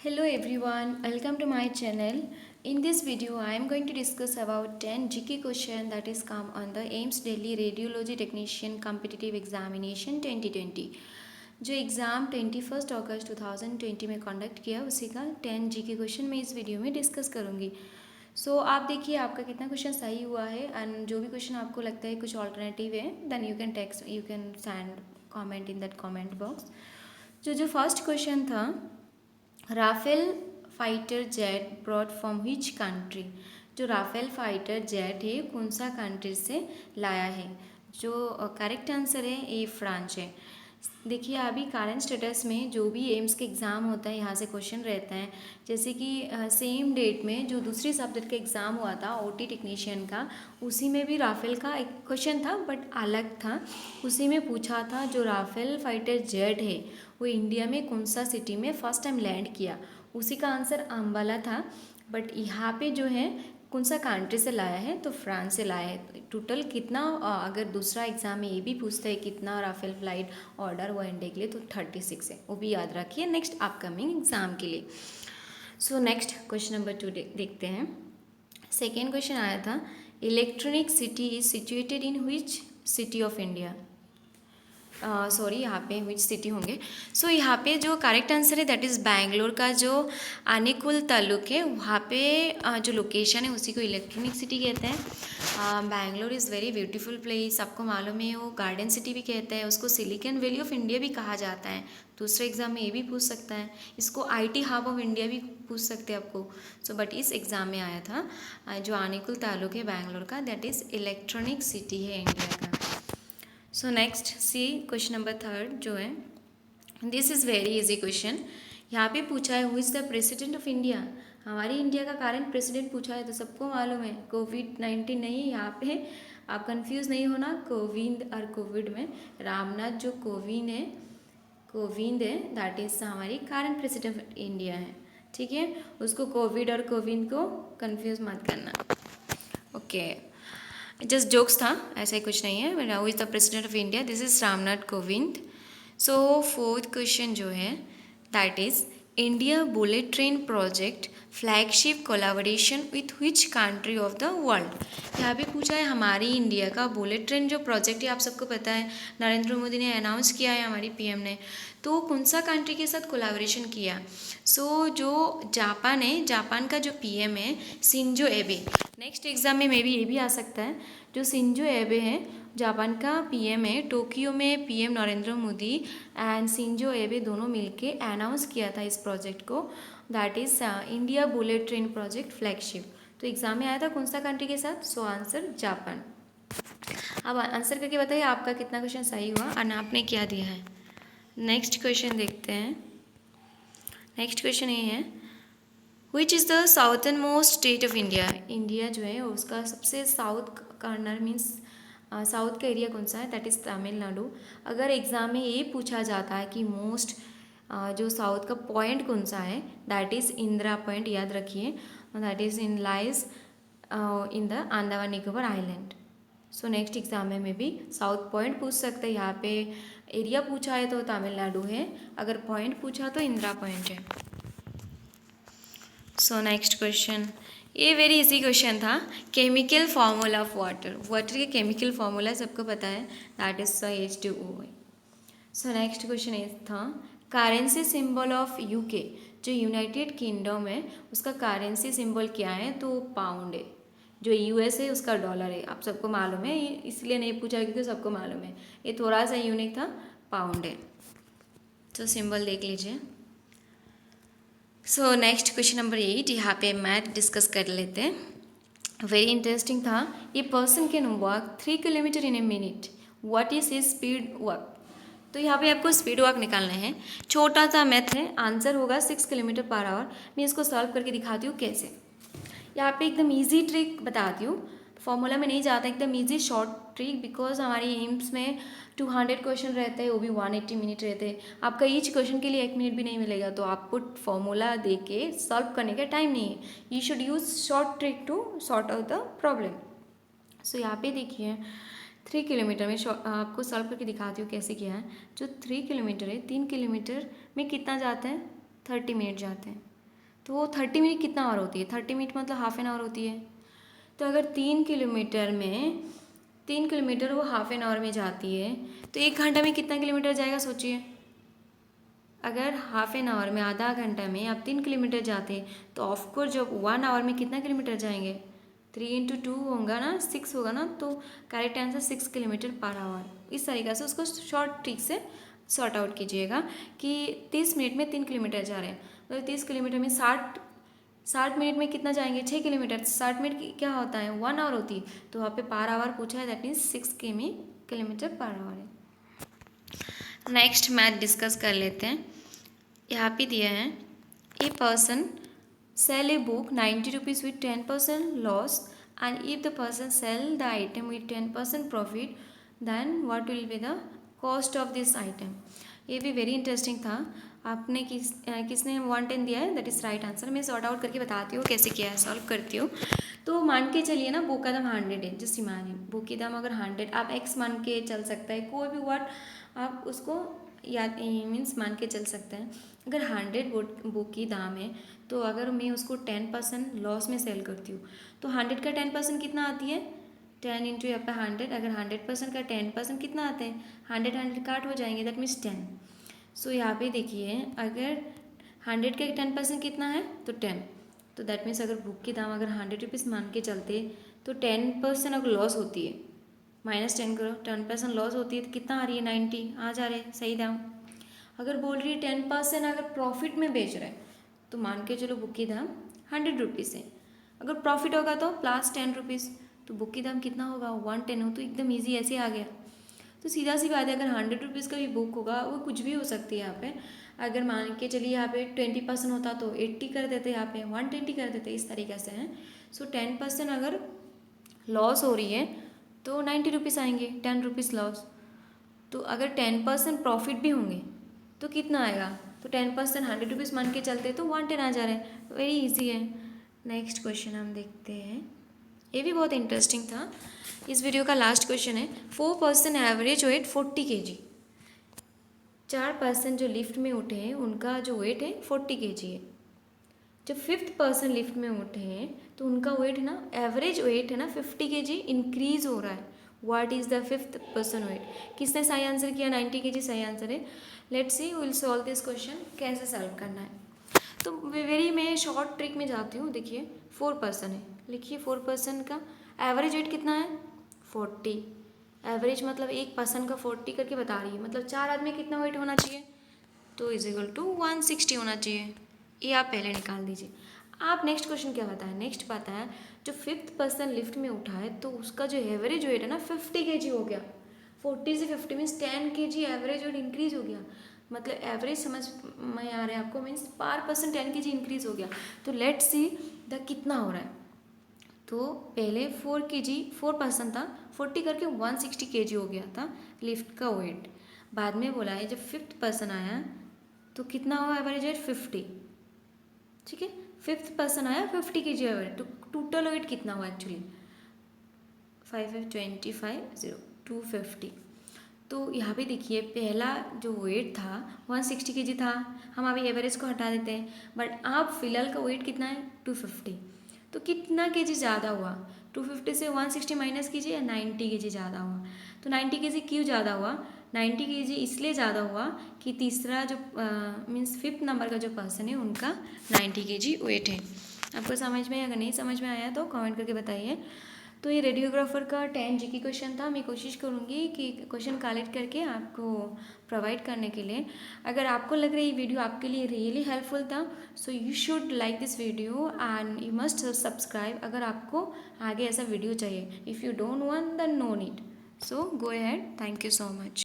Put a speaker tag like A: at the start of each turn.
A: Hello everyone, welcome to my channel. In this video, I am going to discuss about 10 GK question that is come on the AIMS Delhi Radiology Technician Competitive Examination 2020. जो exam 21 अगस्त 2020 में conduct किया उसी का 10 GK question मैं इस video में discuss करूँगी. आप देखिए आपका कितना क्वेश्चन सही हुआ है एंड जो भी क्वेश्चन आपको लगता है कुछ ऑल्टरनेटिव है then you can send comment in that comment box. जो फर्स्ट क्वेश्चन था, Rafale fighter jet brought from which country. जो राफेल फाइटर जेट है कौन सा कंट्री से लाया है. जो करेक्ट आंसर है ये फ्रांस है. देखिए अभी करंट स्टेटस में जो भी एम्स के एग्ज़ाम होता है यहाँ से क्वेश्चन रहता है. जैसे कि सेम डेट में जो दूसरी सब्जेक्ट का एग्ज़ाम हुआ था ओटी टेक्नीशियन का, उसी में भी राफेल का एक क्वेश्चन था बट अलग था. उसी में पूछा था जो राफेल फाइटर जेट है वो इंडिया में कौन सा सिटी में फर्स्ट टाइम लैंड किया. उसी का आंसर अम्बाला था. बट यहाँ पे जो है कौन सा कंट्री से लाया है तो फ्रांस से लाया है. टोटल कितना अगर दूसरा एग्जाम में ये भी पूछता है कितना राफेल फ्लाइट ऑर्डर हुआ इंडिया के लिए तो 36 है. वो भी याद रखिए नेक्स्ट अपकमिंग एग्जाम के लिए. नेक्स्ट क्वेश्चन नंबर 2 देखते हैं. सेकेंड क्वेश्चन आया था, electronic city is situated in which city of India. यहाँ पे विच सिटी होंगे. यहाँ पे जो करेक्ट आंसर है दैट इज़ बैंगलोर का जो आनेकुल तालुक है वहाँ पे जो लोकेशन है उसी को इलेक्ट्रॉनिक सिटी कहते हैं. Bangalore is very beautiful place. आपको मालूम है वो गार्डन सिटी भी कहते हैं. उसको सिलिकॉन वैली ऑफ इंडिया भी कहा जाता है. दूसरे एग्जाम में ये भी पूछ सकता है. इसको आईटी हब ऑफ इंडिया भी पूछ सकते हैं आपको. बट इस एग्ज़ाम में आया था जो आनेकुल तालुक है बैंगलोर का दैट इज़ इलेक्ट्रॉनिक सिटी है इंडिया का. नेक्स्ट सी क्वेश्चन नंबर 3 जो है, this is very easy question. यहाँ पे पूछा है who is the president of India. हमारी इंडिया का करंट प्रेसिडेंट पूछा है तो सबको मालूम है कोविड-19 नहीं है. यहाँ पे आप कंफ्यूज नहीं होना कोविंद और कोविड में. रामनाथ जो कोविंद है दैट इज़ हमारी करंट प्रेसिडेंट ऑफ इंडिया है. ठीक है, उसको कोविड और कोविंद को कंफ्यूज मत करना. ओके जस्ट जोक्स था, ऐसा ही कुछ नहीं है. Who is the president of India, this is Ramnath Kovind. Fourth question जो है that is India bullet train project flagship collaboration with which country of the world. यहाँ पे पूछा है हमारी इंडिया का बुलेट ट्रेन जो प्रोजेक्ट है आप सबको पता है नरेंद्र मोदी ने अनाउंस किया है हमारी पीएम ने. तो कौन सा कंट्री के साथ कोलाबोरेशन किया. जो जापान है, जापान का जो पीएम है शिंजो एबे. नेक्स्ट एग्जाम में मे भी ये भी आ सकता है. जो शिंजो एबे है जापान का पीएम है. टोक्यो में PM Narendra Modi and Shinzo एबे दोनों मिलके अनाउंस किया था इस प्रोजेक्ट को that is India bullet train project flagship. तो एग्जाम में आया था कौन सा कंट्री के साथ. Answer Japan. अब आंसर करके बताइए आपका कितना क्वेश्चन सही हुआ और आपने क्या दिया है. नेक्स्ट क्वेश्चन देखते हैं. नेक्स्ट क्वेश्चन ये है, which is the southern most state of India. India जो है उसका सबसे साउथ कॉर्नर मीन्स साउथ का एरिया कौन सा है दैट इज़ तमिलनाडु. अगर एग्ज़ाम में ये पूछा जाता है कि मोस्ट जो साउथ का पॉइंट कौन सा है दैट इज़ इंदिरा पॉइंट. याद रखिए that is in lies in the Andaman Nicobar island. Next exam में भी साउथ पॉइंट पूछ सकते हैं. यहाँ पे एरिया पूछा है तो तमिलनाडु है, अगर पॉइंट पूछा तो इंदिरा पॉइंट है. नेक्स्ट क्वेश्चन ये वेरी इजी क्वेश्चन था. Chemical formula of water. Water के केमिकल फार्मूला सबको पता है that is H2O. Next question ये था, करेंसी सिंबल ऑफ यूके. जो यूनाइटेड किंगडम है उसका करेंसी सिंबल क्या है तो पाउंड है. जो यूएस है उसका डॉलर है. आप सबको मालूम है, इसलिए नहीं पूछा क्योंकि सबको मालूम है. ये थोड़ा सा यूनिक था, पाउंड है. सिंबल देख लीजिए. नेक्स्ट क्वेश्चन नंबर 8 यहाँ पे मैथ डिस्कस कर लेते हैं. वेरी इंटरेस्टिंग था. A person can walk 3 kilometre in a minute, what is his speed walk. तो यहाँ पे आपको स्पीड वॉक निकालना है. छोटा सा मैथ है, आंसर होगा 6 किलोमीटर पर आवर. मैं इसको सॉल्व करके दिखाती हूँ कैसे. यहाँ पे एकदम इजी ट्रिक बताती हूँ. फॉर्मूला में नहीं जाता, एकदम इजी शॉर्ट ट्रिक. बिकॉज हमारी एम्स में 200 क्वेश्चन रहते हैं, वो भी 180 मिनट रहते हैं. आपका ईच क्वेश्चन के लिए 1 मिनट भी नहीं मिलेगा, तो आपको फॉर्मूला दे के सॉल्व करने का टाइम नहीं है. You should use short trick to sort out the problem. यहाँ पे देखिए 3 किलोमीटर में आपको सॉल्व करके दिखाती हूँ कैसे किया है. जो 3 किलोमीटर है 3 किलोमीटर में कितना जाता है 30 मिनट जाते हैं. तो वो 30 मिनट कितना आवर होती है, 30 मिनट मतलब हाफ एन आवर होती है। तो अगर 3 किलोमीटर वो हाफ एन आवर में जाती है तो 1 घंटा में कितना किलोमीटर जाएगा सोचिए। अगर हाफ एन आवर में, आधा घंटा में आप 3 किलोमीटर जाते हैं तो ऑफकोर्स जब 1 आवर में कितना किलोमीटर जाएंगे, 3 × 2 होगा ना, 6 होगा ना, तो correct answer 6 kilometre per our. इस तरीक़े से उसको शॉर्ट ट्रिक से सॉर्ट आउट कीजिएगा कि 30 मिनट में 3 किलोमीटर जा रहे हैं, मतलब 30 किलोमीटर में 60 मिनट में कितना जाएंगे, 6 किलोमीटर। 60 मिनट क्या होता है, 1 आवर होती है, तो वहाँ पे पर आवर पूछा है, that means 6 kilometre per hour है। नेक्स्ट मैथ डिस्कस कर लेते हैं। यहाँ पे दिया है a person sell a book 90 rupees with 10% loss and if the person sell the item with 10% profit then what will be the cost of this item. ये भी वेरी इंटरेस्टिंग था। आपने किसने 110 दिया है, दैट इज़ राइट आंसर। मैं sort out करके बताती हूँ कैसे किया है, सॉल्व करती हूँ। तो मान के चलिए ना, बुक का दाम 100 है, जस्ट इमेजिन बुक की दाम अगर 100, आप एक्स मान के चल सकता है, कोई भी वर्ड आप उसको या मीन्स मान के चल सकते हैं। अगर 100 बुक की दाम है तो अगर मैं उसको 10% लॉस में सेल करती हूँ तो 100 का 10% कितना आती है, 10 इंटू यहाँ पे 100। अगर 100% का 10% कितना आता है, 100 काट हो जाएंगे, दैट मीन्स 10। सो यहाँ पे देखिए अगर 100 का 10% कितना है तो 10, तो दैट मीन्स अगर बुक की दाम अगर 100 रुपीज़ मान के चलते तो 10% अगर लॉस होती है, -10 करो, 10% लॉस होती है तो कितना आ रही है, 90 आ जा रहे सही दाम। अगर बोल रही है 10% अगर प्रॉफिट में बेच रहे हैं तो मान के चलो बुक की दाम 100 रुपीज़ है, अगर प्रॉफिट होगा तो +10 रुपीज़, तो बुक की दाम कितना होगा, 110 हो, तो एकदम ईजी ऐसे आ गया। तो सीधा सी बात है, अगर 100 रुपीज़ का भी बुक होगा वो कुछ भी हो सकती है यहाँ पे। अगर मान के चलिए यहाँ पे 20% होता तो 80 कर देते, यहाँ पे 120 कर देते, इस तरीके से है। सो 10% अगर लॉस हो रही है तो 90 रुपीज़ आएंगे, 10 रुपीज़ लॉस। तो अगर 10% प्रॉफिट भी होंगे तो कितना आएगा, तो 10% 100 रुपीज़ मान के चलते तो 110 आ जा रहे हैं, वेरी इजी है। नेक्स्ट क्वेश्चन हम देखते हैं, ये भी बहुत इंटरेस्टिंग था। इस वीडियो का लास्ट क्वेश्चन है, 4% एवरेज वेट 40 kg। 4% जो लिफ्ट में उठे हैं उनका जो वेट है 40 kg है। जब 5th पर्सन लिफ्ट में उठे हैं तो उनका वेट है ना, एवरेज वेट है ना 50 kg इंक्रीज हो रहा है। What is the 5th person weight. किसने सही आंसर किया, 90 kg सही आंसर है। Let's see will solve this question, कैसे सॉल्व करना है। तो वेरी मैं शॉर्ट ट्रिक में जाती हूँ। देखिए 4% है, लिखिए 4% का एवरेज वेट कितना है 40। एवरेज मतलब एक पर्सन का 40 करके बता रही है, मतलब 4 आदमी कितना वेट होना चाहिए, तो इज टू 160 होना चाहिए। ये आप पहले निकाल दीजिए। आप नेक्स्ट क्वेश्चन क्या बताएं, नेक्स्ट बताएं जो 5th पर्सन लिफ्ट में उठा है तो उसका जो एवरेज वेट है ना 50 kg हो गया। 40 से 50 means 10 kg average weight increase हो गया, मतलब एवरेज समझ में आ रहा है आपको, मीन्स पर पर्सन 10 kg इंक्रीज हो गया। तो लेट सी द कितना हो रहा है। तो पहले 4 पर्सन था, 40 करके 160 kg हो गया था लिफ्ट का वेट। बाद में बोला है जब 5th पर्सन आया तो कितना हुआ एवरेज वेट 50, ठीक है। 5th पर्सन आया 50 kg एवरेज, तो टोटल वेट कितना हुआ एक्चुअली 5 250। तो यहाँ पे देखिए पहला जो वेट था 160 kg था, हम अभी एवरेज को हटा देते हैं, बट आप फिलहाल का वेट कितना है 250। तो कितना केजी ज़्यादा हुआ, 250 से 160 माइनस कीजिए, 90 kg ज़्यादा हुआ। तो 90 kg क्यों ज़्यादा हुआ, 90 kg इसलिए ज़्यादा हुआ कि तीसरा जो मीन्स 5th नंबर का जो पर्सन है उनका 90 kg वेट है। आपको समझ में, अगर नहीं समझ में आया तो कमेंट करके बताइए। तो ये रेडियोग्राफर का 10 जीके क्वेश्चन था। मैं कोशिश करूँगी कि क्वेश्चन कलेक्ट करके आपको प्रोवाइड करने के लिए। अगर आपको लग रहा है ये वीडियो आपके लिए रियली हेल्पफुल था, so you should like this video and you must subscribe अगर आपको आगे ऐसा वीडियो चाहिए। If you don't want then no need, so go ahead. Thank you so much.